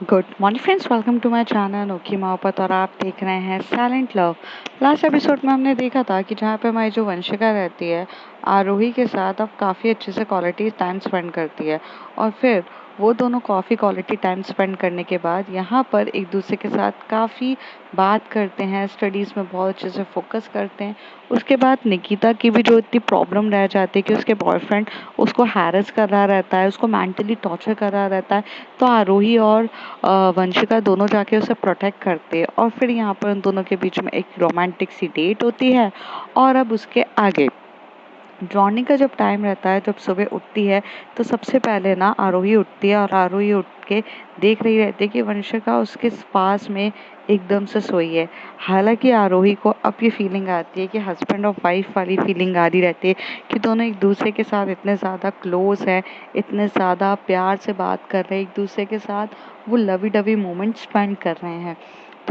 Good morning friends, welcome to my channel ओकी मोहब्बत और आप देख रहे हैं साइलेंट लव। लास्ट एपिसोड में हमने देखा था कि जहाँ पे हमारी जो वंशिका रहती है आरोही के साथ अब काफ़ी अच्छे से क्वालिटी टाइम स्पेंड करती है। और फिर वो दोनों काफ़ी क्वालिटी टाइम स्पेंड करने के बाद यहाँ पर एक दूसरे के साथ काफ़ी बात करते हैं, स्टडीज़ में बहुत अच्छे से फोकस करते हैं। उसके बाद निकिता की भी जो इतनी प्रॉब्लम रह जाती है कि उसके बॉयफ्रेंड उसको हैरेस कर रहा रहता है, उसको मेंटली टॉर्चर कर रहा रहता है, तो आरोही और वंशिका दोनों जाके उसे प्रोटेक्ट करते हैं। और फिर यहाँ पर उन दोनों के बीच में एक रोमांटिक सी डेट होती है। और अब उसके आगे ड्रॉनी का जब टाइम रहता है, जब सुबह उठती है, तो सबसे पहले ना आरोही उठती है और आरोही उठ के देख रही रहती है कि वंशिका उसके पास में एकदम से सोई है। हालांकि आरोही को अब ये फीलिंग आती है कि हस्बैंड और वाइफ वाली फीलिंग आ रही रहती है कि दोनों एक दूसरे के साथ इतने ज़्यादा क्लोज हैं, इतने ज़्यादा प्यार से बात कर रहे हैं एक दूसरे के साथ, वो लवी डवी मोमेंट स्पेंड कर रहे हैं।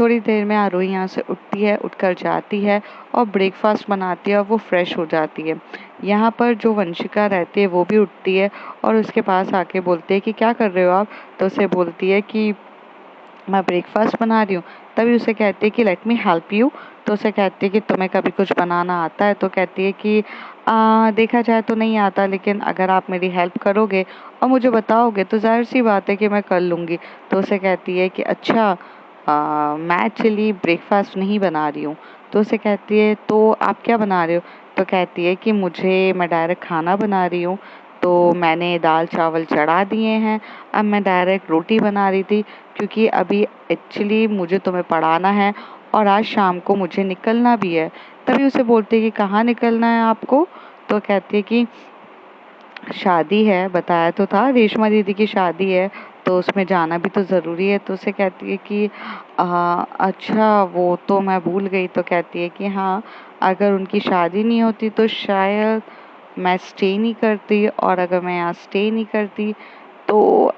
थोड़ी देर में आरोही यहाँ से उठती है, उठकर जाती है और ब्रेकफास्ट बनाती है और वो फ्रेश हो जाती है। यहाँ पर जो वंशिका रहती है वो भी उठती है और उसके पास आके बोलती है कि क्या कर रहे हो आप? तो उसे बोलती है कि मैं ब्रेकफास्ट बना रही हूँ। तभी उसे कहती है कि लेट मी हेल्प यू। तो उसे कहती है कि तुम्हें कभी कुछ बनाना आता है? तो कहती है कि देखा जाए तो नहीं आता, लेकिन अगर आप मेरी हेल्प करोगे और मुझे बताओगे तो जाहिर सी बात है कि मैं कर लूँगी। तो उसे कहती है कि अच्छा, मैं एक्चुअली ब्रेकफास्ट नहीं बना रही हूँ। तो उसे कहती है तो आप क्या बना रहे हो? तो कहती है कि मैं डायरेक्ट खाना बना रही हूँ। तो मैंने दाल चावल चढ़ा दिए हैं, अब मैं डायरेक्ट रोटी बना रही थी, क्योंकि अभी एक्चुअली मुझे तुम्हें पढ़ाना है और आज शाम को मुझे निकलना भी है। तभी उसे बोलते हैं कि कहाँ निकलना है आपको? तो कहती है कि शादी है, बताया तो था, रेशमा दीदी की शादी है, तो उसमें जाना भी तो ज़रूरी है। तो उसे कहती है कि अच्छा, वो तो मैं भूल गई। तो कहती है कि हाँ, अगर उनकी शादी नहीं होती तो शायद मैं स्टे नहीं करती, और अगर मैं यहाँ स्टे नहीं करती तो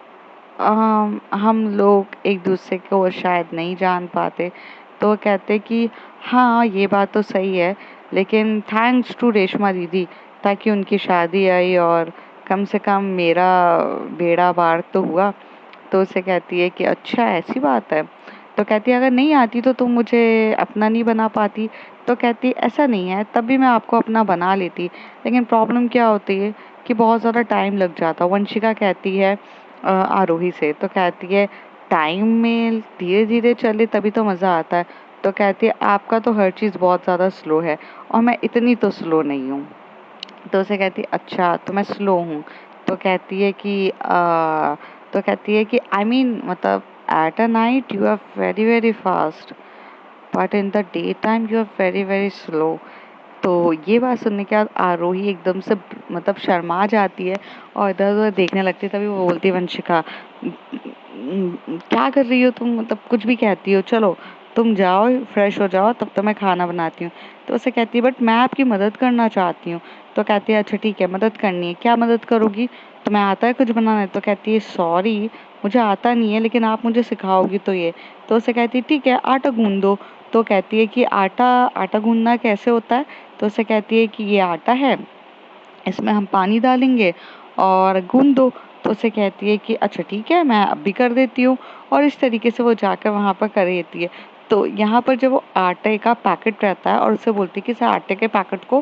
हम लोग एक दूसरे को शायद नहीं जान पाते। तो वो कहते कि हाँ, ये बात तो सही है, लेकिन थैंक्स टू रेशमा दीदी, ताकि उनकी शादी आई और कम से कम मेरा बेड़ा पार तो हुआ। तो उसे कहती है कि अच्छा, ऐसी बात है? तो कहती है अगर नहीं आती तो तुम मुझे अपना नहीं बना पाती? तो कहती ऐसा नहीं है, तब भी मैं आपको अपना बना लेती, लेकिन प्रॉब्लम क्या होती है कि बहुत ज़्यादा टाइम लग जाता। वंशिका कहती है आरोही से, तो कहती है टाइम में धीरे धीरे चले तभी तो मज़ा आता है। तो कहती है आपका तो हर चीज़ बहुत ज़्यादा स्लो है और मैं इतनी तो स्लो नहीं हूँ। तो उसे कहती अच्छा, तो मैं स्लो हूँ? तो कहती है कि आई मीन मतलब at a night you are very very fast, but in the day time you are very very slow. तो ये बात सुनने के बाद आरोही एकदम से मतलब शर्मा जाती है और इधर उधर देखने लगती है। तभी वो बोलती है वंशिका, क्या कर रही हो तुम? मतलब कुछ भी कहती हो, चलो तुम जाओ फ्रेश हो जाओ, तब तो मैं खाना बनाती हूँ। तो उसे कहती है बट मैं आपकी मदद करना चाहती हूँ। तो कहती है अच्छा ठीक है, मदद करनी है, क्या मदद करोगी? तुम्हें आता है कुछ बनाना? है तो कहती है सॉरी, मुझे आता नहीं है, लेकिन आप मुझे सिखाओगी तो ये। तो उसे कहती है ठीक है, आटा गूंद दो। तो कहती है कि आटा आटा गूंदना कैसे होता है? तो उसे कहती है कि ये आटा है, इसमें हम पानी डालेंगे और गूंद दो। तो उसे कहती है कि अच्छा ठीक है, मैं अब भी कर देती हूँ। और इस तरीके से वो जाकर वहाँ पर कर देती है। तो यहाँ पर जब वो आटे का पैकेट रहता है और उसे बोलती है कि इस आटे के पैकेट को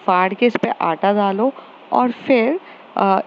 फाड़ के इस पे आटा डालो और फिर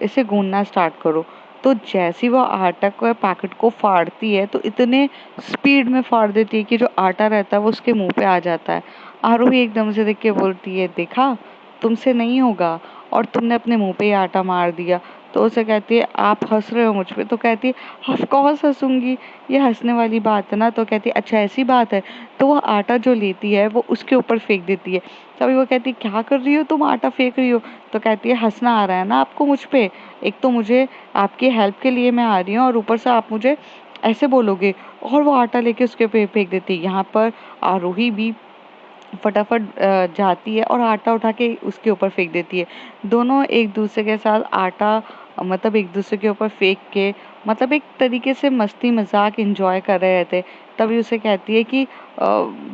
इसे गूंदना स्टार्ट करो। तो जैसे ही वो आटा को पैकेट को फाड़ती है तो इतने स्पीड में फाड़ देती है कि जो आटा रहता है वो उसके मुंह पे आ जाता है। आरोही एकदम से देख के बोलती है देखा, तुमसे नहीं होगा, और तुमने अपने मुंह पे ही आटा मार दिया। तो उसे कहती है आप हंस रहे हो मुझ पे? तो कहती है ऑफ कोर्स हंसूंगी, ये हंसने वाली बात है ना? तो कहती है अच्छा ऐसी बात है। तो वो आटा जो लेती है वो उसके ऊपर फेंक देती है। तभी वो कहती है क्या कर रही हो तुम, आटा फेंक रही हो? तो कहती है हंसना आ रहा है ना आपको मुझ पे? एक तो मुझे आपकी हेल्प के लिए मैं आ रही हूँ और ऊपर से आप मुझे ऐसे बोलोगे? और वो आटा लेके उसके पे फेंक देती है। यहाँ पर आरोही भी फटाफट जाती है और आटा उठा के उसके ऊपर फेंक देती है। दोनों एक दूसरे के साथ आटा मतलब एक दूसरे के ऊपर फेंक के मतलब एक तरीके से मस्ती मजाक एंजॉय कर रहे थे। तभी उसे कहती है कि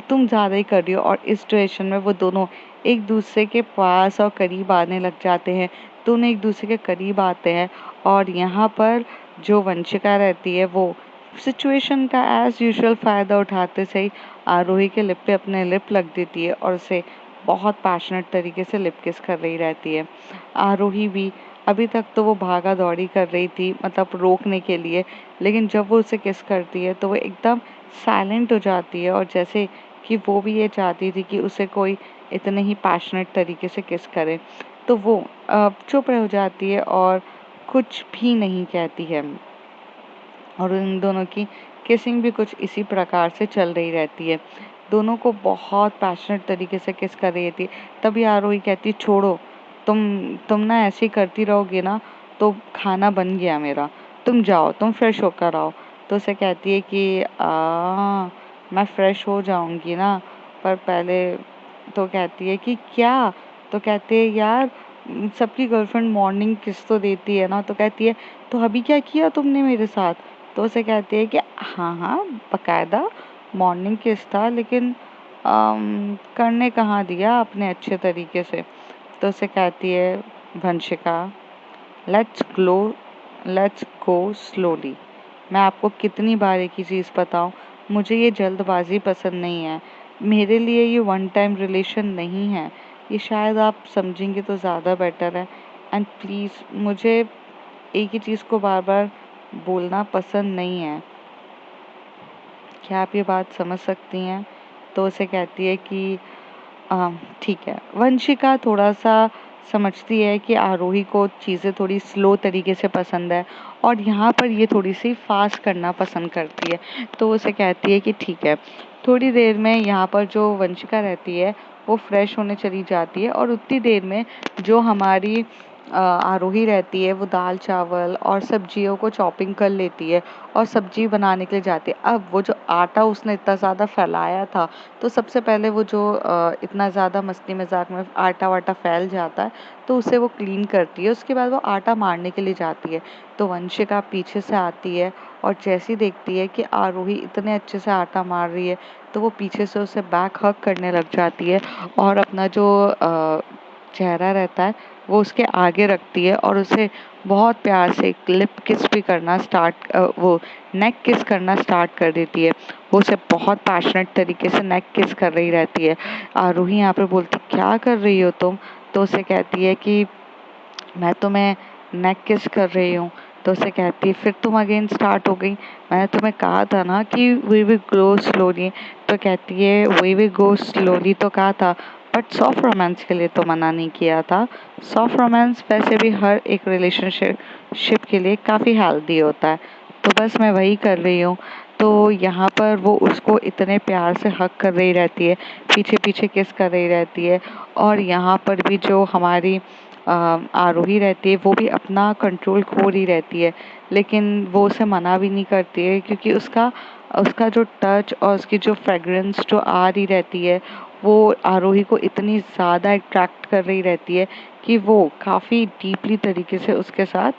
तुम ज़्यादा ही कर रही हो। और इस सिचुएशन में वो दोनों एक दूसरे के पास और करीब आने लग जाते हैं। दोनों एक दूसरे के करीब आते हैं और यहाँ पर जो वंशिका रहती है वो सिचुएशन का एज यूजुअल फ़ायदा उठाते से ही आरोही के लिप पे अपने लिप लग देती है और उसे बहुत पैशनेट तरीके से लिप किस कर रही रहती है। आरोही भी अभी तक तो वो भागा दौड़ी कर रही थी मतलब रोकने के लिए, लेकिन जब वो उसे किस करती है तो वो एकदम साइलेंट हो जाती है और जैसे कि वो भी ये चाहती थी कि उसे कोई इतने ही पैशनेट तरीके से किस करे। तो वो चुप हो जाती है और कुछ भी नहीं कहती है और इन दोनों की किसिंग भी कुछ इसी प्रकार से चल रही रहती है। दोनों को बहुत पैशनेट तरीके से किस कर रही थी। तभी आरोही कहती है छोड़ो, तुम ना ऐसे ही करती रहोगे ना तो खाना बन गया मेरा, तुम जाओ तुम फ्रेश होकर आओ। तो उसे कहती है कि मैं फ्रेश हो जाऊंगी ना, पर पहले। तो कहती है कि क्या? तो कहते हैं यार सबकी गर्लफ्रेंड मॉर्निंग किस तो देती है ना। तो कहती है तो अभी क्या किया तुमने मेरे साथ? तो उसे कहती है कि हाँ हाँ बकायदा मॉर्निंग किस था, लेकिन करने कहाँ दिया आपने अच्छे तरीके से। तो उसे कहती है Vanshika let's glow let's go slowly. मैं आपको कितनी बार एक ही चीज़ बताऊँ, मुझे ये जल्दबाजी पसंद नहीं है। मेरे लिए ये वन टाइम रिलेशन नहीं है, ये शायद आप समझेंगे तो ज़्यादा बेटर है। एंड प्लीज़ मुझे एक ही चीज़ को बार बार बोलना पसंद नहीं है। क्या आप ये बात समझ सकती हैं? तो उसे कहती है कि ठीक है। वंशिका थोड़ा-सा समझती है कि आरोही को चीज़ें थोड़ी स्लो तरीके से पसंद है और यहाँ पर ये थोड़ी-सी फ़ास्ट करना पसंद करती है। तो उसे कहती है कि ठीक है। थोड़ी देर में यहाँ पर जो वंशिका रहती है, वो फ्रेश होने चली जाती है और उतनी देर में जो हमारी आरोही रहती है, वो दाल-चावल और सब्जियों को चॉपिंग कर लेती है और सब्जी बनाने के लिए जाती है। अब वो जो आटा उसने इतना ज़्यादा फैलाया था, तो सबसे पहले वो जो इतना ज़्यादा मस्ती-मज़ाक में आटा-वाटा फैल जाता है, तो उसे वो क्लीन करती है। उसके बाद वो आटा मारने के लिए जाती है। तो वंशिका पीछे से आती है और जैसे ही देखती है कि आरोही इतने अच्छे से आटा मार रही है, तो वो पीछे से उसे बैक हग करने लग जाती है और अपना जो चेहरा रहता है, वो उसके आगे रखती है और उसे बहुत प्यार से लिप किस भी करना वो नेक किस करना स्टार्ट कर देती है। वो उसे बहुत पैशनेट तरीके से नेक किस कर रही रहती है। आरोही यहाँ पे बोलती क्या कर रही हो तुम? तो उसे कहती है कि मैं तुम्हें नेक किस कर रही हूँ। तो उसे कहती है फिर तुम अगेन स्टार्ट हो गई, मैंने तुम्हें कहा था ना कि वी विल गो स्लोली। तो कहती है वी विल गो स्लोली तो कहा था, बट सॉफ्ट रोमांस के लिए तो मना नहीं किया था। सॉफ्ट रोमांस वैसे भी हर एक रिलेशनशिप के लिए काफ़ी हेल्दी होता है, तो बस मैं वही कर रही हूँ। तो यहाँ पर वो उसको इतने प्यार से हग कर रही रहती है, पीछे पीछे किस कर रही रहती है और यहाँ पर भी जो हमारी आरोही रहती है वो भी अपना कंट्रोल खो रही रहती है, लेकिन वो उसे मना भी नहीं करती है क्योंकि उसका उसका जो टच और उसकी जो फ्रेगरेंस जो आ रही रहती है, वो आरोही को इतनी ज़्यादा अट्रैक्ट कर रही रहती है कि वो काफ़ी डीपली तरीके से उसके साथ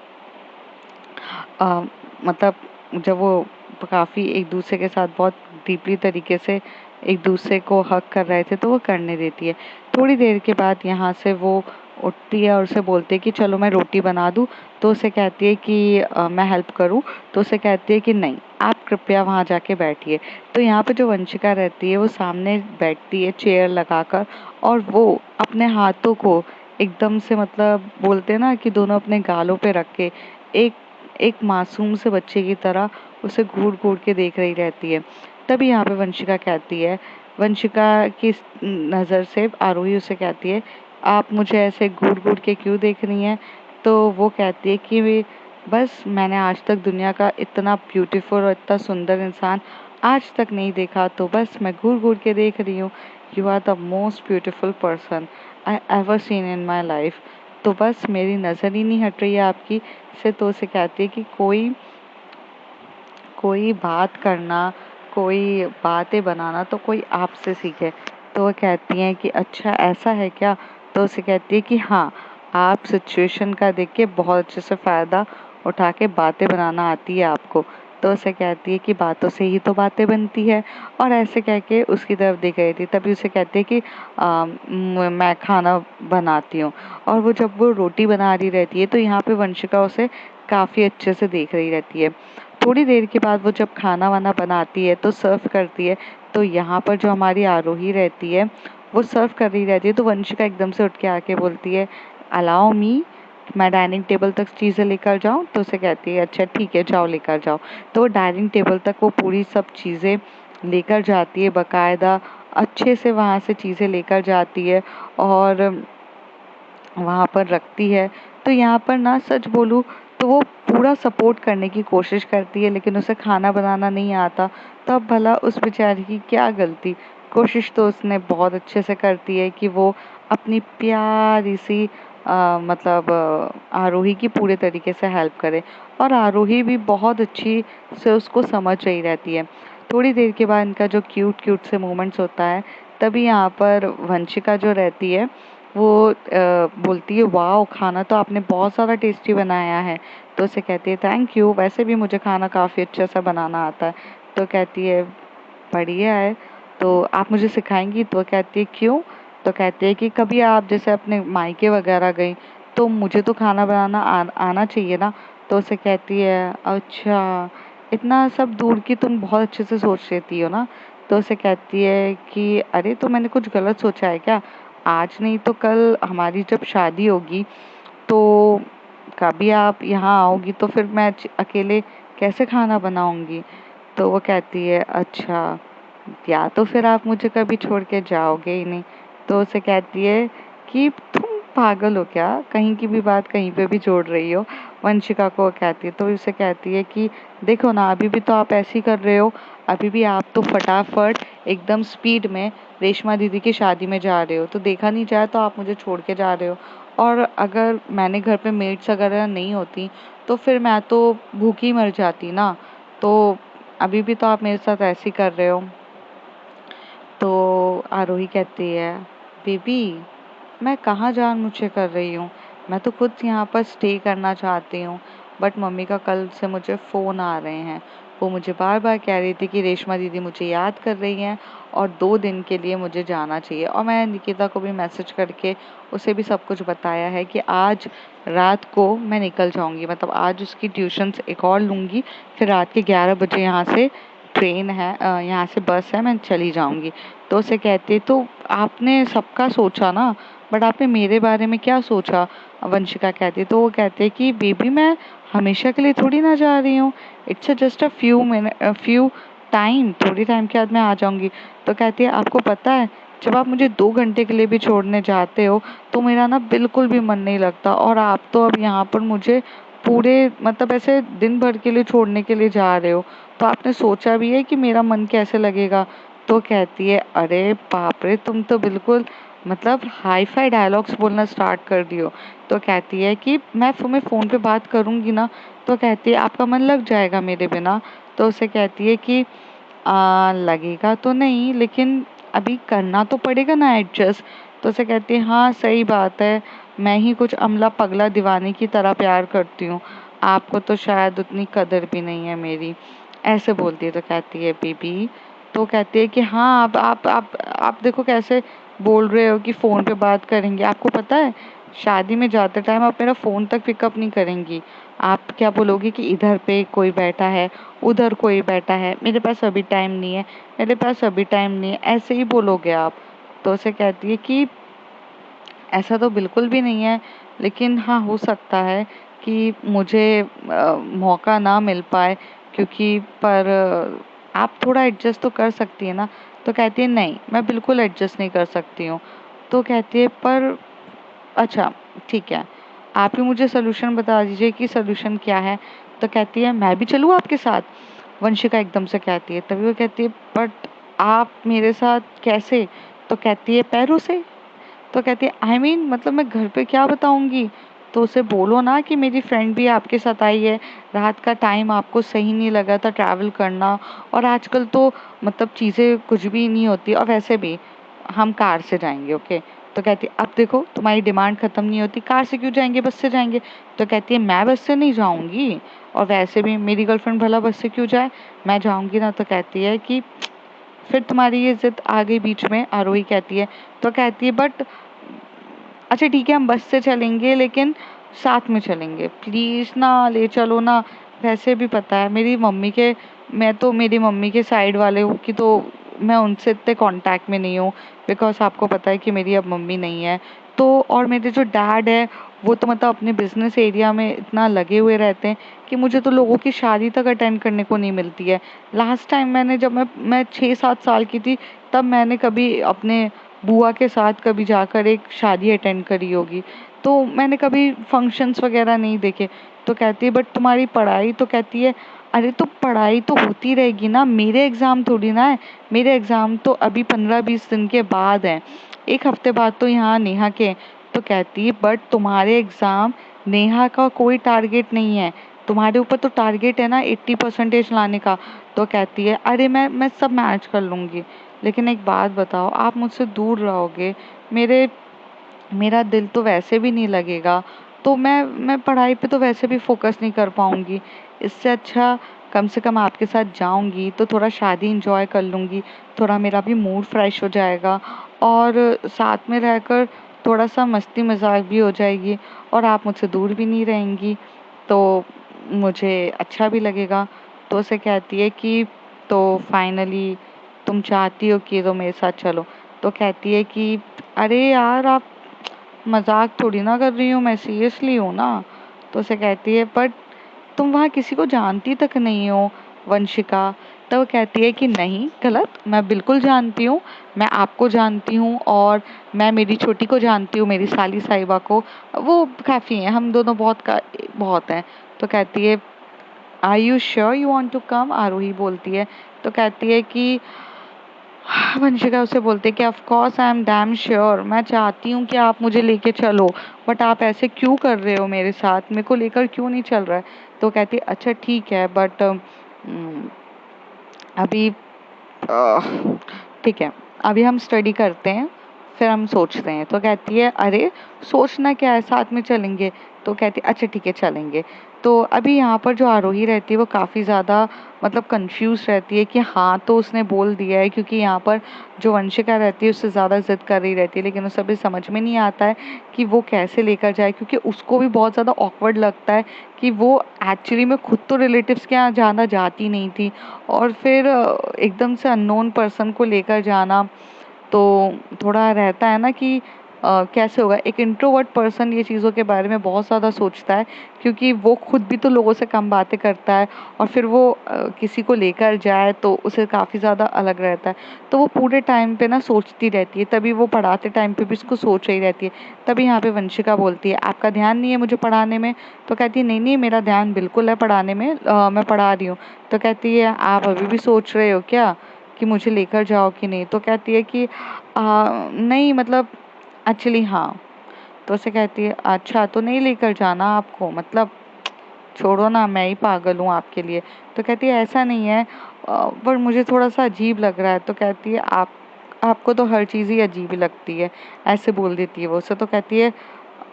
अ, मतलब जब वो काफ़ी एक दूसरे के साथ बहुत डीपली तरीके से एक दूसरे को हग कर रहे थे तो वो करने देती है। थोड़ी देर के बाद यहाँ से वो उठती है और उसे बोलती है कि चलो मैं रोटी बना दूँ। तो उसे कहती है कि मैं हेल्प करूँ। तो उसे कहती है कि नहीं, आप कृपया वहाँ जाके बैठिए। तो यहाँ पे जो वंशिका रहती है वो सामने बैठती है चेयर लगाकर और वो अपने हाथों को एकदम से मतलब बोलते हैं ना कि दोनों अपने गालों पे रख के एक एक मासूम से बच्चे की तरह उसे घूर-घूर के देख रही रहती है। तभी यहाँ पे वंशिका कहती है, वंशिका की नज़र से आरोही उसे कहती है, आप मुझे ऐसे घूर-घूर के क्यों देख रही हैं? तो वो कहती है कि बस मैंने आज तक दुनिया का इतना ब्यूटीफुल और इतना सुंदर इंसान आज तक नहीं देखा, तो बस मैं घूर-घूर के देख रही हूँ। You are the most beautiful person I ever seen in my life. तो बस मेरी नज़र ही नहीं हट रही है आपकी से। तो उसे कहती है कि कोई कोई बात करना, कोई बातें बनाना तो कोई आपसे सीखे। तो वो कहती हैं कि अच्छा ऐसा है क्या? तो उसे कहती है कि हाँ, आप सिचुएशन का देख के बहुत अच्छे से फ़ायदा उठा के बातें बनाना आती है आपको। तो उसे कहती है कि बातों से ही तो बातें बनती है और ऐसे कह के उसकी तरफ देख रही थी। तभी उसे कहती है कि मैं खाना बनाती हूँ और वो जब वो रोटी बना रही रहती है तो यहाँ पे वंशिका उसे काफ़ी अच्छे से देख रही रहती है। थोड़ी देर के बाद वो जब खाना वाना बनाती है तो सर्व करती है, तो यहाँ पर जो हमारी आरोही रहती है वो सर्व कर रही रहती है, तो वंशिका एकदम से उठ के आके बोलती है अलाउ मी, मैं डाइनिंग टेबल तक चीज़ें लेकर जाऊँ। तो उसे कहती है अच्छा ठीक है जाओ लेकर जाओ। तो वो डाइनिंग टेबल तक वो पूरी सब चीज़ें लेकर जाती है, बाकायदा अच्छे से वहाँ से चीज़ें लेकर जाती है और वहाँ पर रखती है। तो यहाँ पर ना सच बोलूँ तो वो पूरा सपोर्ट करने की कोशिश करती है, लेकिन उसे खाना बनाना नहीं आता, तो अब भला उस बेचारी की क्या गलती। कोशिश तो उसने बहुत अच्छे से करती है कि वो अपनी प्यारी सी मतलब आरोही की पूरे तरीके से हेल्प करे, और आरोही भी बहुत अच्छी से उसको समझ रही रहती है। थोड़ी देर के बाद इनका जो क्यूट क्यूट से मोमेंट्स होता है, तभी यहाँ पर वंशिका जो रहती है वो बोलती है वाह खाना तो आपने बहुत ज़्यादा टेस्टी बनाया है। तो उसे कहती है थैंक यू, वैसे भी मुझे खाना काफ़ी अच्छा सा बनाना आता है। तो कहती है बढ़िया है, तो आप मुझे सिखाएंगी। तो कहती है क्यों। तो कहती है कि कभी आप जैसे अपने मायके वगैरह गई तो मुझे तो खाना बनाना आना चाहिए ना। तो उसे कहती है अच्छा इतना सब दूर की तुम बहुत अच्छे से सोच लेती हो ना। तो उसे कहती है कि अरे तो मैंने कुछ गलत सोचा है क्या, आज नहीं तो कल हमारी जब शादी होगी तो कभी आप यहाँ आओगी तो फिर मैं अकेले कैसे खाना बनाऊंगी। तो वो कहती है अच्छा या तो फिर आप मुझे कभी छोड़ के जाओगे ही नहीं। तो उसे कहती है कि तुम पागल हो क्या, कहीं की भी बात कहीं पे भी जोड़ रही हो। वंशिका को कहती है, तो उसे कहती है कि देखो ना अभी भी तो आप ऐसे ही कर रहे हो, अभी भी आप तो फटाफट एकदम स्पीड में रेशमा दीदी की शादी में जा रहे हो, तो देखा नहीं जाए तो आप मुझे छोड़ के जा रहे हो। और अगर मैंने घर पे मेड्स वगैरह नहीं होती तो फिर मैं तो भूखी मर जाती ना। तो अभी भी तो आप मेरे साथ ऐसे ही कर रहे हो। तो आरोही कहती है बेबी मैं कहाँ जानबूझ कर रही हूँ, मैं तो खुद यहाँ पर स्टे करना चाहती हूँ, बट मम्मी का कल से मुझे फ़ोन आ रहे हैं। वो मुझे बार बार कह रही थी कि रेशमा दीदी मुझे याद कर रही हैं और 2 दिन के लिए मुझे जाना चाहिए। और मैं निकिता को भी मैसेज करके उसे भी सब कुछ बताया है कि आज रात को मैं निकल जाऊँगी, मतलब आज उसकी ट्यूशन्स एक और लूँगी, फिर रात के 11 बजे यहाँ से ट्रेन है, यहाँ से बस है, मैं चली जाऊँगी। तो उसे कहती तो आपने सबका सोचा ना, बट आपने मेरे बारे में क्या सोचा। वंशिका कहती है, तो वो कहते हैं कि बेबी मैं हमेशा के लिए थोड़ी ना जा रही हूँ, it's just a few minute few time, थोड़ी टाइम के बाद मैं आ जाऊँगी। तो कहती है आपको पता है जब आप मुझे 2 घंटे के लिए भी छोड़ने जाते हो तो मेरा ना बिल्कुल भी मन नहीं लगता, और आप तो अब यहाँ पर मुझे पूरे मतलब ऐसे दिन भर के लिए छोड़ने के लिए जा रहे हो, तो आपने सोचा भी है कि मेरा मन कैसे लगेगा। तो कहती है अरे बाप रे तुम तो बिल्कुल मतलब हाई फाई डायलॉग्स बोलना स्टार्ट कर दियो। तो कहती है कि मैं तुम्हें फ़ोन पे बात करूँगी ना। तो कहती है आपका मन लग जाएगा मेरे बिना। तो उसे कहती है कि लगेगा तो नहीं लेकिन अभी करना तो पड़ेगा ना एडजस्ट। तो उसे कहती है हाँ सही बात है, मैं ही कुछ अमला पगला दीवानी की तरह प्यार करती हूँ, आपको तो शायद उतनी कदर भी नहीं है मेरी, ऐसे बोलती है। तो कहती है बेबी, तो कहती है कि हाँ आप देखो कैसे बोल रहे हो कि फ़ोन पे बात करेंगे, आपको पता है शादी में जाते टाइम आप मेरा फ़ोन तक पिकअप नहीं करेंगी, आप क्या बोलोगी कि इधर पे कोई बैठा है उधर कोई बैठा है, मेरे पास अभी टाइम नहीं है, मेरे पास अभी टाइम नहीं है, ऐसे ही बोलोगे आप। तो उसे कहती है कि ऐसा तो बिल्कुल भी नहीं है, लेकिन हाँ हो सकता है कि मुझे मौका ना मिल पाए, क्योंकि पर आप थोड़ा एडजस्ट तो कर सकती है ना। तो कहती है नहीं मैं बिल्कुल एडजस्ट नहीं कर सकती हूँ। तो कहती है पर अच्छा ठीक है, आप ही मुझे सोल्यूशन बता दीजिए कि सोल्यूशन क्या है। तो कहती है मैं भी चलूँ आपके साथ। वंशिका एकदम से कहती है, तभी वो कहती है बट आप मेरे साथ कैसे। तो कहती है पैरों से। तो कहती है मतलब मैं घर पे क्या बताऊंगी। तो उसे बोलो ना कि मेरी फ्रेंड भी आपके साथ आई है, रात का टाइम आपको सही नहीं लगा था ट्रैवल करना, और आजकल तो मतलब चीज़ें कुछ भी नहीं होती, और वैसे भी हम कार से जाएंगे ओके। तो कहती है अब देखो तुम्हारी डिमांड ख़त्म नहीं होती, कार से क्यों जाएंगे बस से जाएंगे। तो कहती है मैं बस से नहीं जाऊंगी, और वैसे भी मेरी गर्लफ्रेंड भला बस से क्यों जाए, मैं जाऊंगी ना। तो कहती है कि फिर तुम्हारी ये जिद आ गई बीच में, आरोही कहती है। तो कहती है बट अच्छा ठीक है हम बस से चलेंगे लेकिन साथ में चलेंगे, प्लीज़ ना ले चलो ना, वैसे भी पता है मेरी मम्मी के साइड वाले की तो मैं उनसे इतने कांटेक्ट में नहीं हूँ, बिकॉज आपको पता है कि मेरी अब मम्मी नहीं है। तो और मेरे जो डैड है वो तो मतलब अपने बिजनेस एरिया में इतना लगे हुए रहते हैं कि मुझे तो लोगों की शादी तक अटेंड करने को नहीं मिलती है। लास्ट टाइम जब मैं 6-7 साल की थी, तब मैंने कभी अपने बुआ के साथ कभी जाकर एक शादी अटेंड करी होगी। तो मैंने कभी फंक्शंस वगैरह नहीं देखे। तो कहती है बट तुम्हारी पढ़ाई, तो कहती है अरे तो पढ़ाई तो होती रहेगी ना, मेरे एग्ज़ाम थोड़ी ना है। मेरे एग्ज़ाम तो अभी 15-20 दिन के बाद हैं, एक हफ्ते बाद तो यहाँ नेहा के हैं। तो कहती है बट तुम्हारे एग्ज़ाम, नेहा का कोई टारगेट नहीं है, तुम्हारे ऊपर तो टारगेट है ना 80% लाने का। तो कहती है अरे मैं सब मैनेज कर लूँगी, लेकिन एक बात बताओ, आप मुझसे दूर रहोगे, मेरे मेरा दिल तो वैसे भी नहीं लगेगा, तो मैं पढ़ाई पे तो वैसे भी फोकस नहीं कर पाऊँगी। इससे अच्छा कम से कम आपके साथ जाऊँगी तो थोड़ा शादी एंजॉय कर लूँगी, थोड़ा मेरा भी मूड फ्रेश हो जाएगा और साथ में रहकर थोड़ा सा मस्ती मजाक भी हो जाएगी और आप मुझसे दूर भी नहीं रहेंगी, तो मुझे अच्छा भी लगेगा। तो उसे कहती है कि तो फाइनली तुम चाहती हो कि तो मेरे साथ चलो। तो कहती है कि अरे यार आप मजाक थोड़ी ना कर रही हूँ, मैं सीरियसली हूँ ना। तो उसे कहती है बट तुम वहाँ किसी को जानती तक नहीं हो वंशिका। तो वो कहती है कि नहीं गलत, मैं बिल्कुल जानती हूँ, मैं आपको जानती हूँ और मैं मेरी छोटी को जानती हूँ, मेरी साली साहिबा को, वो काफ़ी हैं, हम दोनों बहुत हैं। तो कहती है are you sure you want to come, Aarohi बोलती है। तो कहती है कि वंशिका उसे बोलते कि of course I am damn sure, मैं चाहती हूँ कि आप मुझे लेके चलो, बट आप ऐसे क्यों कर रहे हो मेरे साथ, मेरे को लेकर क्यों नहीं चल रहा है। तो कहती है अच्छा ठीक है बट अभी ठीक है, अभी हम स्टडी करते हैं, फिर हम सोचते हैं। तो कहती है अरे सोचना क्या है, साथ में चलेंगे। तो कहती है अच्छा ठीक है चलेंगे। तो अभी यहाँ पर जो आरोही रहती है वो काफ़ी ज़्यादा मतलब कंफ्यूज रहती है कि हाँ तो उसने बोल दिया है, क्योंकि यहाँ पर जो वंशिका रहती है उससे ज़्यादा जिद कर रही रहती है, लेकिन उसे अभी समझ में नहीं आता है कि वो कैसे लेकर जाए, क्योंकि उसको भी बहुत ज़्यादा ऑकवर्ड लगता है कि वो एक्चुअली में खुद तो रिलेटिव्स के यहाँ जाना जाती नहीं थी, और फिर एकदम से अननोन पर्सन को लेकर जाना तो थोड़ा रहता है ना कि कैसे होगा। एक इंट्रोवर्ट पर्सन ये चीज़ों के बारे में बहुत ज़्यादा सोचता है, क्योंकि वो खुद भी तो लोगों से कम बातें करता है, और फिर वो किसी को लेकर जाए तो उसे काफ़ी ज़्यादा अलग रहता है। तो वो पूरे टाइम पे ना सोचती रहती है, तभी वो पढ़ाते टाइम पे भी उसको सोच रही रहती है। तभी यहाँ पे वंशिका बोलती है आपका ध्यान नहीं है मुझे पढ़ाने में। तो कहती है नहीं नहीं मेरा ध्यान बिल्कुल है पढ़ाने में, मैं पढ़ा रही हूँ। तो कहती है आप अभी भी सोच रहे हो क्या कि मुझे लेकर जाओ कि नहीं। तो कहती है कि नहीं मतलब एक्चुअली हाँ। तो उसे कहती है अच्छा तो नहीं लेकर जाना आपको, मतलब छोड़ो ना, मैं ही पागल हूँ आपके लिए। तो कहती है ऐसा नहीं है, पर मुझे थोड़ा सा अजीब लग रहा है। तो कहती है आपको तो हर चीज़ ही अजीब ही लगती है, ऐसे बोल देती है वो उसे। तो कहती है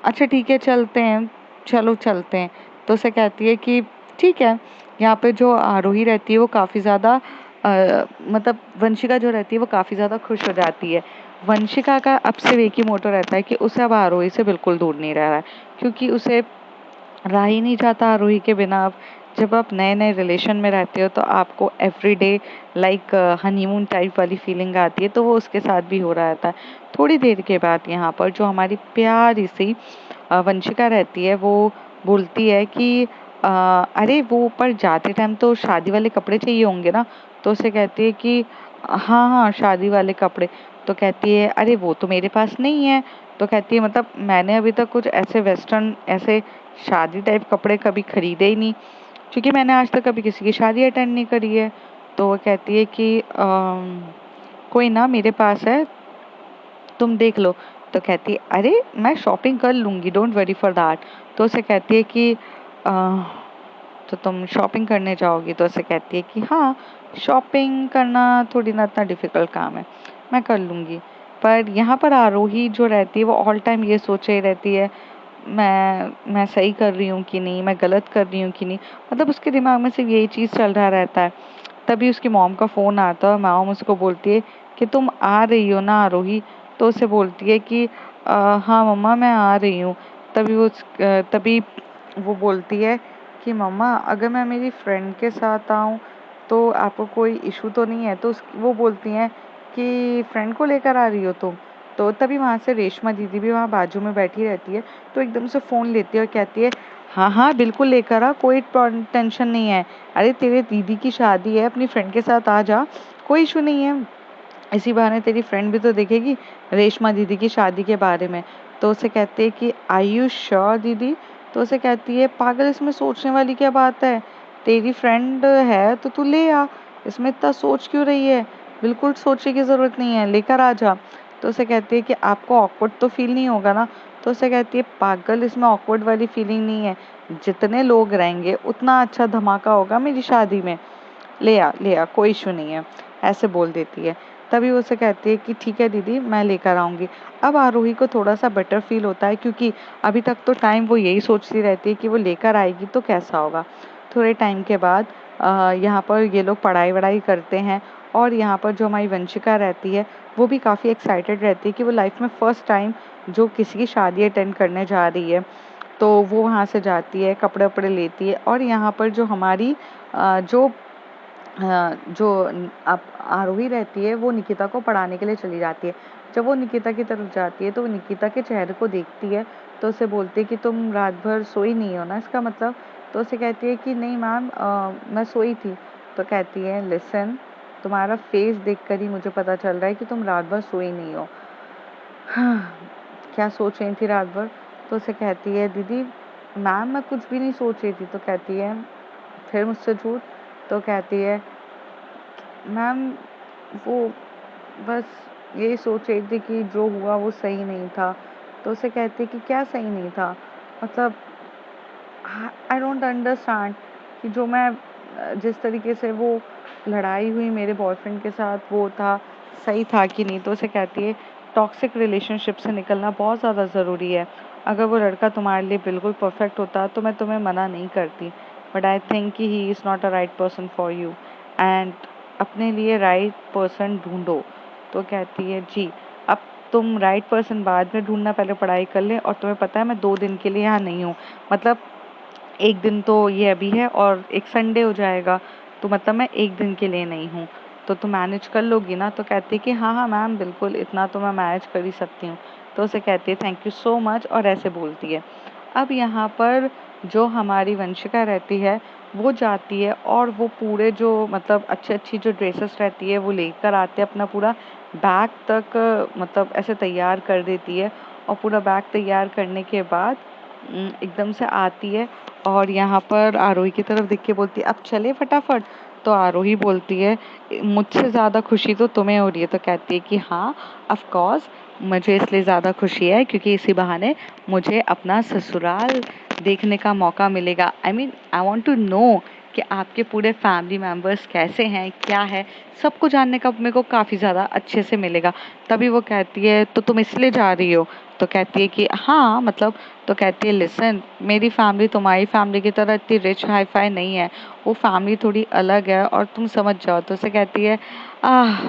अच्छा ठीक है चलते हैं, चलो चलते हैं। तो उसे कहती है कि ठीक है। यहाँ पे जो आरोही रहती है वो काफ़ी ज़्यादा मतलब वंशिका जो रहती है वो काफ़ी ज़्यादा खुश हो जाती है। वंशिका का अब सिर्फ एक ही मोटो रहता है कि उसे अब आरोही से बिल्कुल दूर नहीं रह रहा है, क्योंकि उसे रहा ही नहीं जाता आरोही के बिना अब। जब आप नए नए रिलेशन में रहते हो तो आपको एवरीडे लाइक हनीमून टाइप वाली फीलिंग आती है, तो वो उसके साथ भी हो रहा था। थोड़ी देर के बाद यहाँ पर जो हमारी प्यारी सी वंशिका रहती है वो बोलती है कि अरे वो ऊपर जाते टाइम तो शादी वाले कपड़े चाहिए होंगे ना। तो उसे कहती है कि हाँ हाँ शादी वाले कपड़े। तो कहती है अरे वो तो मेरे पास नहीं है। तो कहती है मतलब मैंने अभी तक कुछ ऐसे वेस्टर्न ऐसे शादी टाइप कपड़े कभी खरीदे ही नहीं, क्योंकि मैंने आज तक कभी किसी की शादी अटेंड नहीं करी है। तो वो कहती है कि कोई ना मेरे पास है, तुम देख लो। तो कहती है अरे मैं शॉपिंग कर लूँगी, डोंट वरी फॉर दैट। तो उसे कहती है कि तो तुम शॉपिंग करने जाओगी। तो उसे कहती है कि हाँ शॉपिंग करना थोड़ी ना इतना डिफ़िकल्ट काम है, मैं कर लूँगी। पर यहाँ पर आरोही जो रहती है वो ऑल टाइम ये सोचे रहती है मैं सही कर रही हूँ कि नहीं, मैं गलत कर रही हूँ कि नहीं, मतलब उसके दिमाग में सिर्फ यही चीज़ चल रहा रहता है। तभी उसकी मॉम का फ़ोन आता है, मॉम उसको बोलती है कि तुम आ रही हो ना आरोही। तो उसे बोलती है कि हाँ मम्मा मैं आ रही हूँ। तभी वो बोलती है कि मम्मा अगर मैं मेरी फ्रेंड के साथ आऊँ तो आपको कोई इशू तो नहीं है? तो वो बोलती हैं कि फ्रेंड को लेकर आ रही हो तुम? तो तभी वहाँ से रेशमा दीदी भी वहाँ बाजू में बैठी रहती है, तो एकदम से फ़ोन लेती है और कहती है, हाँ हाँ बिल्कुल लेकर आ, कोई टेंशन नहीं है। अरे तेरे दीदी की शादी है, अपनी फ्रेंड के साथ आ जा, कोई इशू नहीं है। इसी बहाने तेरी फ्रेंड भी तो देखेगी रेशमा दीदी की शादी के बारे में। तो उसे कहते हैं कि आर यू श्योर दीदी? तो उसे कहती है, पागल इसमें सोचने वाली क्या बात है, तेरी फ्रेंड है तो तू ले आ, इसमें इतना सोच क्यों रही है? बिल्कुल सोचने की ज़रूरत नहीं है, लेकर आ जा। तो उसे कहती है कि आपको ऑकवर्ड तो फील नहीं होगा ना? तो उसे कहती है, पागल इसमें ऑकवर्ड वाली फीलिंग नहीं है, जितने लोग रहेंगे उतना अच्छा धमाका होगा मेरी शादी में, ले आ कोई इशू नहीं है, ऐसे बोल देती है। तभी वो उसे कहती है कि ठीक है दीदी मैं लेकर आऊँगी। अब आरोही को थोड़ा सा बेटर फील होता है, क्योंकि अभी तक तो टाइम वो यही सोचती रहती है कि वो लेकर आएगी तो कैसा होगा। थोड़े टाइम के बाद यहाँ पर ये लोग पढ़ाई वढ़ाई करते हैं, और यहाँ पर जो हमारी वंशिका रहती है वो भी काफ़ी एक्साइटेड रहती है कि वो लाइफ में फ़र्स्ट टाइम जो किसी की शादी अटेंड करने जा रही है। तो वो वहाँ से जाती है, कपड़े वपड़े लेती है, और यहाँ पर जो हमारी जो जो अब आरोही रहती है वो निकिता को पढ़ाने के लिए चली जाती है। जब वो निकिता की तरफ जाती है तो वो निकिता के चेहरे को देखती है, तो उसे बोलती है कि तुम रात भर सोई नहीं हो ना इसका मतलब? तो उसे कहती है कि नहीं मैम, मैं सोई थी। तो कहती है, लिसन, तुम्हारा फेस देखकर ही मुझे पता चल रहा है कि तुम रात भर सोई नहीं हो। हाँ, क्या सोच रही थी रात भर? तो उसे कहती है, दीदी मैम मैं कुछ भी नहीं सोच रही थी। तो कहती है, फिर मुझसे झूठ? तो कहती है, मैम वो बस यही सोच रही थी कि जो हुआ वो सही नहीं था। तो उसे कहती कि क्या सही नहीं था? मतलब आई डोंट अंडरस्टैंड कि जो मैं जिस तरीके से वो लड़ाई हुई मेरे बॉयफ्रेंड के साथ वो था, सही था कि नहीं? तो उसे कहती है, टॉक्सिक रिलेशनशिप से निकलना बहुत ज़्यादा ज़रूरी है। अगर वो लड़का तुम्हारे लिए बिल्कुल परफेक्ट होता तो मैं तुम्हें मना नहीं करती, बट आई थिंक कि he is not a right person for you, and अपने लिए राइट पर्सन ढूंढो। तो कहती है, जी अब तुम राइट पर्सन बाद में ढूंढना, पहले पढ़ाई कर ले। और तुम्हें पता है मैं 2 दिन के लिए यहाँ नहीं हूँ, मतलब एक दिन तो ये अभी है और एक संडे हो जाएगा, तो मतलब मैं एक दिन के लिए नहीं हूँ, तो तुम मैनेज कर लोगी ना? तो कहती है कि हाँ हाँ मैम बिल्कुल, इतना तो मैं मैनेज कर ही सकती हूँ। तो उसे कहती है, थैंक यू सो मच, और ऐसे बोलती है। अब यहाँ पर जो हमारी वंशिका रहती है वो जाती है, और वो पूरे जो मतलब अच्छी अच्छी जो ड्रेसेस रहती है वो लेकर आते हैं, अपना पूरा बैग तक मतलब ऐसे तैयार कर देती है। और पूरा बैग तैयार करने के बाद एकदम से आती है, और यहाँ पर आरोही की तरफ देख के बोलती है, अब चले फटाफट? तो आरोही बोलती है, मुझसे ज़्यादा खुशी तो तुम्हें हो रही है। तो कहती है कि हाँ ऑफ कोर्स, मुझे इसलिए ज़्यादा खुशी है क्योंकि इसी बहाने मुझे अपना ससुराल देखने का मौका मिलेगा। I mean I want to know कि आपके पूरे फैमिली मेम्बर्स कैसे हैं, क्या है, सबको जानने का मेरे को काफ़ी ज़्यादा अच्छे से मिलेगा। तभी वो कहती है, तो तुम इसलिए जा रही हो? तो कहती है कि हाँ मतलब। तो कहती है, लिसन, मेरी फैमिली तुम्हारी फैमिली की तरह इतनी रिच हाई फाई नहीं है, वो फैमिली थोड़ी अलग है, और तुम समझ जाओ। तो उसे कहती है, आह,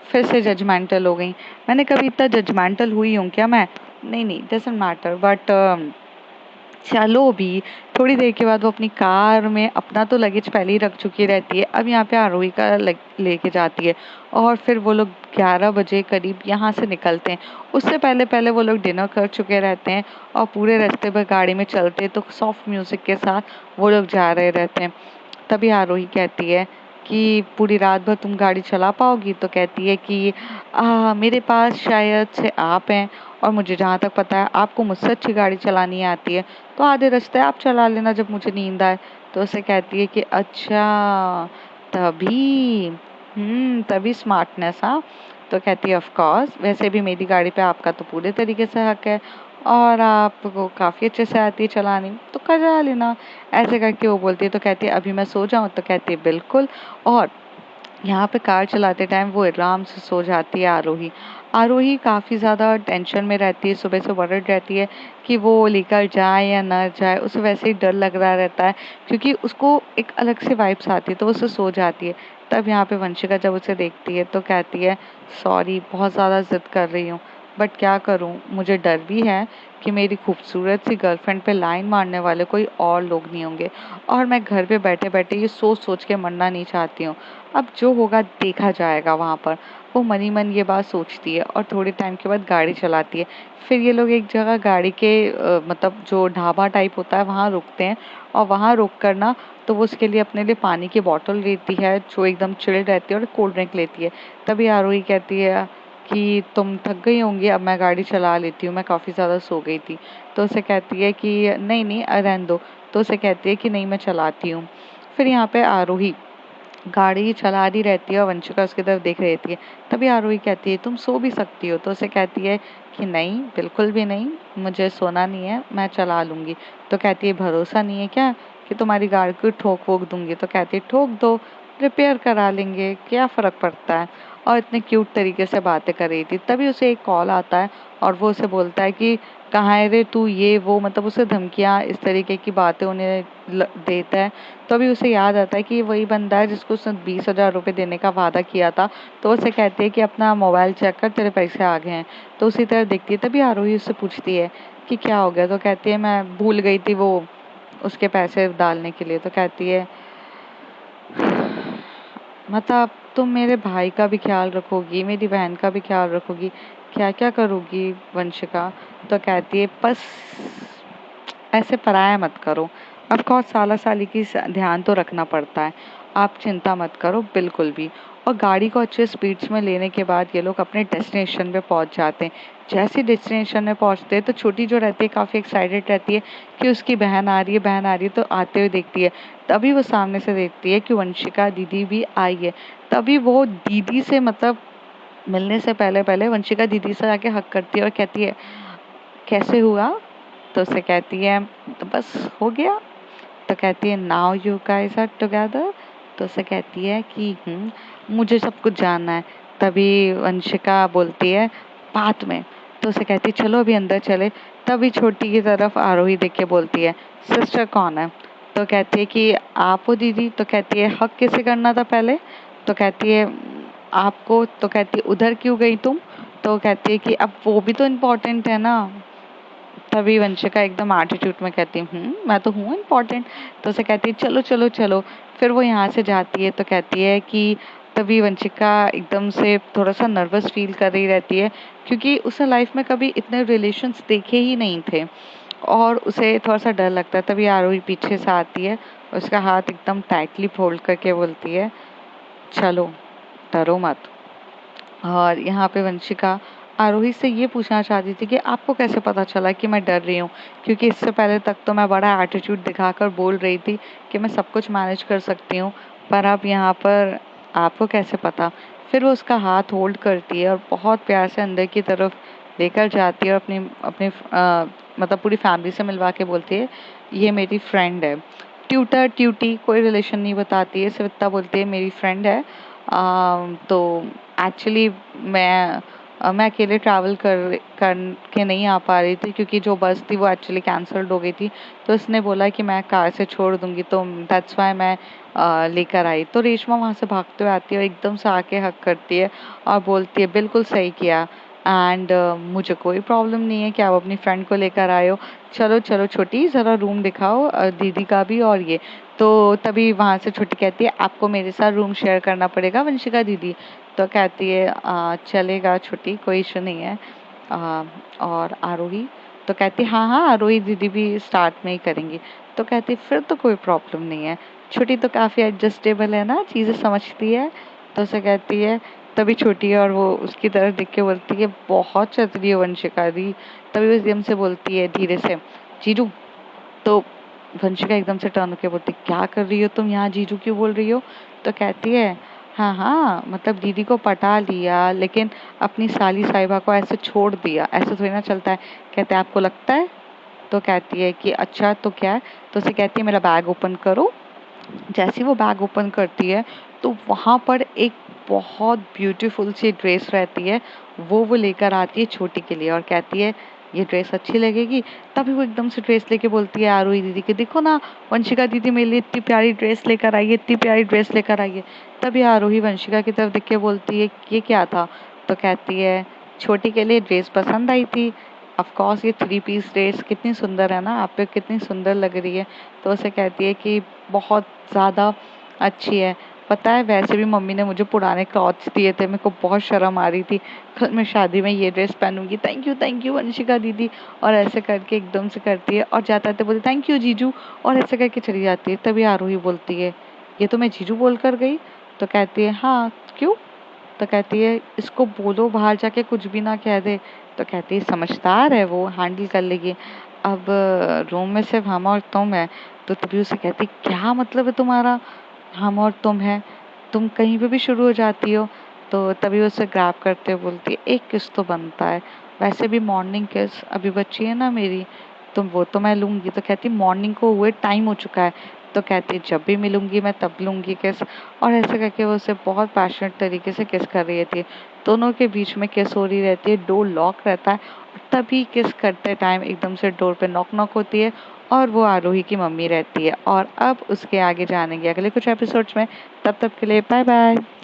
फिर से जजमेंटल हो गई। मैंने कभी इतना जजमेंटल हुई हूँ क्या मैं? नहीं नहीं, डजंट मैटर, बट चलो भी। थोड़ी देर के बाद वो अपनी कार में अपना तो लगेज पहले ही रख चुकी रहती है, अब यहाँ पे आरोही का लेके जाती है, और फिर वो लोग 11 बजे करीब यहाँ से निकलते हैं। उससे पहले पहले वो लोग डिनर कर चुके रहते हैं, और पूरे रास्ते भर गाड़ी में चलते तो सॉफ्ट म्यूज़िक के साथ वो लोग जा रहे रहते हैं। तभी आरोही कहती है कि पूरी रात भर तुम गाड़ी चला पाओगी? तो कहती है कि मेरे पास शायद से आप हैं, और मुझे जहाँ तक पता है आपको मुझसे अच्छी गाड़ी चलानी आती है, तो आधे रास्ते आप चला लेना जब मुझे नींद आए। तो उसे कहती है कि अच्छा, तभी तभी स्मार्टनेस, हाँ? तो कहती है, ऑफ कोर्स, वैसे भी मेरी गाड़ी पे आपका तो पूरे तरीके से हक है, और आपको काफ़ी अच्छे से आती है चलानी, तो करा लेना। ऐसे करके वो बोलती है। तो कहती है, अभी मैं सो जाऊँ? तो कहती है, बिल्कुल। और यहाँ पे कार चलाते टाइम वो आराम से सो जाती है आरोही। आरोही काफ़ी ज़्यादा टेंशन में रहती है, सुबह से वर्रिड रहती है कि वो लेकर जाए या ना जाए। उसे वैसे ही डर लग रहा रहता है, क्योंकि उसको एक अलग से वाइब्स आती है, तो वो उसे सो जाती है। तब यहाँ पे वंशिका जब उसे देखती है तो कहती है, सॉरी बहुत ज़्यादा ज़िद कर रही हूँ। बट क्या करूँ, मुझे डर भी है कि मेरी खूबसूरत सी गर्लफ्रेंड पे लाइन मारने वाले कोई और लोग नहीं होंगे, और मैं घर पे बैठे-बैठे ये सोच-सोच के मरना नहीं चाहती हूँ। अब जो होगा देखा जाएगा वहाँ पर। वो मन ही मन ये बात सोचती है और थोड़े टाइम के बाद गाड़ी चलाती है। फिर ये लोग एक जगह गाड़ी के मतलब जो ढाबा टाइप होता है वहाँ रुकते हैं, और वहाँ रुक कर ना तो वो उसके लिए अपने लिए पानी की बॉटल लेती है जो एकदम चिल्ड रहती है, और कोल्ड ड्रिंक लेती है। तभी आरोही कहती है कि तुम थक गई होंगी, अब मैं गाड़ी चला लेती हूँ, मैं काफ़ी ज़्यादा सो गई थी। तो उसे कहती है कि नहीं नहीं रहने दो। तो उसे कहती है कि नहीं मैं चलाती हूँ। फिर यहाँ पे आरोही गाड़ी चला रही रहती है और वंशिका उसकी तरफ देख रही रहती है। तभी आरोही कहती है तुम सो भी सकती हो। तो उसे कहती है कि नहीं बिल्कुल भी नहीं, मुझे सोना नहीं है, मैं चला लूँगी। तो कहती है भरोसा नहीं है क्या कि तुम्हारी गाड़ी को ठोक वोक दूँगी? तो कहती है ठोक दो, रिपेयर करा लेंगे, क्या फ़र्क पड़ता है। और इतने क्यूट तरीके से बातें कर रही थी। तभी उसे एक कॉल आता है और वो उसे बोलता है कि कहाँ है रे तू, ये वो, मतलब उसे धमकियाँ इस तरीके की बातें उन्हें देता है। तो अभी उसे याद आता है कि ये वही बंदा है जिसको उसने 20,000 रुपये देने का वादा किया था। तो उसे कहती है कि अपना मोबाइल चेक कर, तेरे पैसे आ गए हैं। तो उसी तरह देखती है। तभी आरोही उससे पूछती है कि क्या हो गया? तो कहती है मैं भूल गई थी वो उसके पैसे डालने के लिए। तो कहती है मतलब तुम मेरे भाई का भी ख्याल रखोगी, मेरी बहन का भी ख्याल रखोगी, क्या क्या करोगी वंशिका? तो कहती है बस ऐसे पराया मत करो। ऑफ कोर्स साला साली की ध्यान तो रखना पड़ता है, आप चिंता मत करो बिल्कुल भी। और गाड़ी को अच्छे स्पीड्स में लेने के बाद ये लोग अपने डेस्टिनेशन पे पहुंच जाते हैं। जैसे डेस्टिनेशन में पहुंचते हैं तो छोटी जो रहती है काफ़ी एक्साइटेड रहती है कि उसकी बहन आ रही है, बहन आ रही है, तो आते हुए देखती है। तभी वो सामने से देखती है कि वंशिका दीदी भी आई है। तभी वो दीदी से मतलब मिलने से पहले पहले वंशिका दीदी से जाके हक करती है और कहती है कैसे हुआ? तो उसे कहती है तो बस हो गया। तो कहती है now you guys are together. तो उसे कहती है कि मुझे सब कुछ जानना है। तभी वंशिका बोलती है बाद में। तो उसे कहती है चलो अभी अंदर चले। तभी छोटी की तरफ आरोही देख के बोलती है सिस्टर कौन है? तो कहती है कि आप हो दीदी। तो कहती है हक किसे करना था पहले? तो कहती है आपको। तो कहती है उधर क्यों गई तुम? तो कहती है कि अब वो भी तो इम्पोर्टेंट है ना। तभी वंशिका एकदम एटीट्यूड में कहती है मैं तो हूँ इम्पोर्टेंट। तो उसे कहती है चलो चलो चलो। फिर वो यहाँ से जाती है। तो कहती है कि तभी वंशिका एकदम से थोड़ा सा नर्वस फील कर रही रहती है क्योंकि उसने लाइफ में कभी इतने रिलेशंस देखे ही नहीं थे और उसे थोड़ा सा डर लगता है। तभी आरोही पीछे से आती है, उसका हाथ एकदम टाइटली फोल्ड करके बोलती है चलो डरो मत। और यहाँ पे वंशिका आरोही से ये पूछना चाहती थी कि आपको कैसे पता चला कि मैं डर रही हूँ, क्योंकि इससे पहले तक तो मैं बड़ा एटीट्यूड दिखाकर बोल रही थी कि मैं सब कुछ मैनेज कर सकती हूँ, पर अब यहाँ पर आपको कैसे पता? फिर वो उसका हाथ होल्ड करती है और बहुत प्यार से अंदर की तरफ लेकर जाती है और अपनी अपनी मतलब पूरी फैमिली से मिलवा के बोलती है ये मेरी फ्रेंड है। ट्यूटर ट्यूटी कोई रिलेशन नहीं बताती है, सिर्फ इतना बोलती है मेरी फ्रेंड है। तो एक्चुअली मैं अकेले ट्रैवल कर के नहीं आ पा रही थी क्योंकि जो बस थी वो एक्चुअली कैंसल्ड हो गई थी। तो उसने बोला कि मैं कार से छोड़ दूंगी, तो दैट्स वाई मैं लेकर आई। तो रेशमा वहाँ से भागते हुए आती है और एकदम से आके हक करती है और बोलती है बिल्कुल सही किया, एंड मुझे कोई प्रॉब्लम नहीं है कि आप अपनी फ्रेंड को लेकर आए हो। चलो चलो छोटी ज़रा रूम दिखाओ दीदी का भी। और ये तो तभी वहाँ से छोटी कहती है आपको मेरे साथ रूम शेयर करना पड़ेगा वंशिका दीदी। तो कहती है चलेगा छोटी, कोई इशू नहीं है। और आरोही तो कहती है हाँ हाँ आरोही दीदी भी स्टार्ट में ही करेंगी। तो कहती है फिर तो कोई प्रॉब्लम नहीं है, छोटी तो काफ़ी एडजस्टेबल है ना, चीज़ें समझती है। तो उसे कहती है तभी छोटी है और वो उसकी तरफ देख के बोलती है बहुत चतुरी है वंशिका दी। तभी वो एकदम से बोलती है धीरे से जीजू। तो वंशिका एकदम से टर्न होके बोलती क्या कर रही हो तुम यहाँ, जीजू क्यों बोल रही हो? तो कहती है हाँ हाँ मतलब दीदी को पटा लिया लेकिन अपनी साली साहिबा को ऐसे छोड़ दिया, ऐसे थोड़ी ना चलता है। कहते हैं आपको लगता है? तो कहती है कि अच्छा तो क्या है? तो उसे कहती है मेरा बैग ओपन करो। जैसे ही वो बैग ओपन करती है तो वहाँ पर एक बहुत ब्यूटीफुल सी ड्रेस रहती है, वो लेकर आती है छोटी के लिए और कहती है ये ड्रेस अच्छी लगेगी। तभी वो एकदम से ड्रेस लेके बोलती है आरोही दीदी के देखो ना वंशिका दीदी मेरे लिए इतनी प्यारी ड्रेस लेकर आई है, इतनी प्यारी ड्रेस लेकर आई है। तभी आरोही वंशिका की तरफ देख के बोलती है ये क्या था? तो कहती है छोटी के लिए ड्रेस पसंद आई थी। ऑफ कोर्स ये 3 पीस ड्रेस कितनी सुंदर है ना, आप पे कितनी सुंदर लग रही है। तो उसे कहती है कि बहुत ज़्यादा अच्छी है। पता है वैसे भी मम्मी ने मुझे पुराने क्लॉथ्स दिए थे, मेरे को बहुत शर्म आ रही थी। कल मैं शादी में ये ड्रेस पहनूंगी, थैंक यू वंशिका दीदी। और ऐसे करके एकदम से करती है और जाते-जाते बोलती थैंक यू जीजू, और ऐसे करके चली जाती है। तभी आरोही बोलती है, ये तो मैं जीजू बोल कर गई? तो कहती है हाँ, क्यों? तो कहती है इसको बोलो बाहर जाके कुछ भी ना कह दे। तो कहती है समझदार है वो, हैंडल कर लेगी। अब रूम में सिर्फ हम और तुम है। तो तभी उसे कहती क्या मतलब है तुम्हारा, हम और तुम है, तुम कहीं पे भी शुरू हो जाती हो। तो तभी उसे ग्रैब करते हुए बोलती है एक किस तो बनता है, वैसे भी मॉर्निंग किस अभी बची है ना मेरी, तो वो तो मैं लूंगी। तो कहती मॉर्निंग को हुए टाइम हो चुका है। तो कहती जब भी मिलूंगी मैं तब लूंगी किस। और ऐसे करके वो उसे बहुत पैशनेट तरीके से किस कर रही थी। दोनों के बीच में किस हो रही रहती है, डोर लॉक रहता है। और तभी किस करते टाइम एकदम से डोर पे नॉक नॉक होती है और वो आरोही की मम्मी रहती है। और अब उसके आगे जानेंगे अगले कुछ एपिसोड्स में। तब तक के लिए बाय बाय।